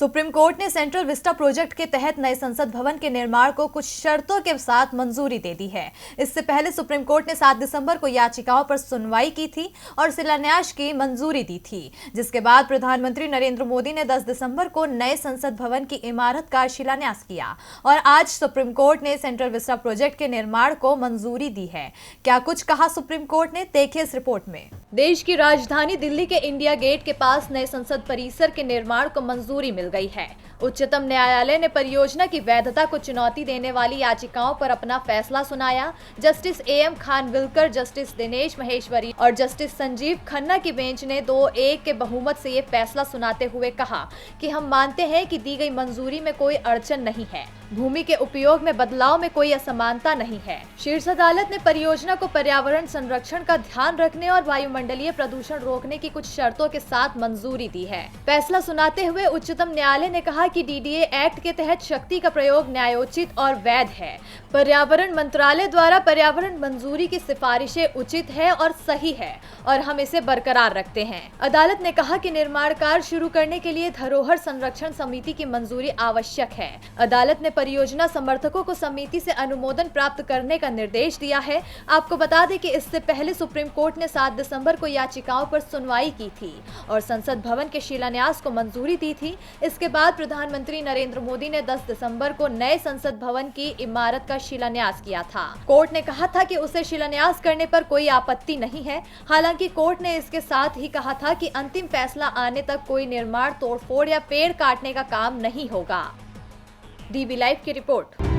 Supreme court ने central Vista project के तहत नए संसद भवन के निर्माण को कुछ शर्तों के साथ मंजूरी दे दी है। इससे पहले सुप्रीम कोर्ट ने 7 दिसंबर को याचिकाओं पर सुनवाई की थी और शिलान्यास की मंजूरी दी थी, जिसके बाद प्रधानमंत्री नरेंद्र मोदी ने 10 दिसंबर को नए संसद भवन की इमारत का शिलान्यास किया और आज सुप्रीम कोर्ट ने सेंट्रल विस्टा प्रोजेक्ट के निर्माण को मंजूरी दी है। क्या कुछ कहा सुप्रीम कोर्ट ने, देखिए इस रिपोर्ट में। देश की राजधानी दिल्ली के इंडिया गेट के पास नए संसद परिसर के निर्माण को मंजूरी मिल गई है। उच्चतम न्यायालय ने परियोजना की वैधता को चुनौती देने वाली याचिकाओं पर अपना फैसला सुनाया। Justice AM Khanwilkar, justice Dinesh Maheshwari और जस्टिस संजीव खन्ना की बेंच ने 2-1 के बहुमत से ये फैसला सुनाते हुए कहा कि हम मानते हैं कि दी गई मंजूरी में कोई अड़चन नहीं है। भूमि के उपयोग में बदलाव में कोई असमानता नहीं है। शीर्ष अदालत ने परियोजना को पर्यावरण संरक्षण का ध्यान रखने और वायुमंडलीय प्रदूषण रोकने की कुछ शर्तों के साथ मंजूरी दी है। फैसला सुनाते हुए उच्चतम न्यायालय ने कहा कि DDA एक्ट के तहत शक्ति का प्रयोग न्यायोचित और वैध है। पर्यावरण मंत्रालय द्वारा पर्यावरण मंजूरी की सिफारिशें उचित है और सही है और हम इसे बरकरार रखते हैं। अदालत ने कहा कि निर्माण कार्य शुरू करने के लिए धरोहर संरक्षण समिति की मंजूरी आवश्यक है। अदालत ने परियोजना समर्थकों को समिति से अनुमोदन प्राप्त करने का निर्देश दिया है। आपको बता दें कि इससे पहले सुप्रीम कोर्ट ने 7 दिसंबर को याचिकाओं पर सुनवाई की थी और संसद भवन के शिलान्यास को मंजूरी दी थी। इसके बाद प्रधानमंत्री नरेंद्र मोदी ने 10 दिसंबर को नए संसद भवन की इमारत का शिलान्यास किया था। कोर्ट ने कहा था कि उसे शिलान्यास करने पर कोई आपत्ति नहीं है। हालांकि कोर्ट ने इसके साथ ही कहा था कि अंतिम फैसला आने तक कोई निर्माण, तोड़फोड़ या पेड़ काटने का काम नहीं होगा। DB लाइव की रिपोर्ट।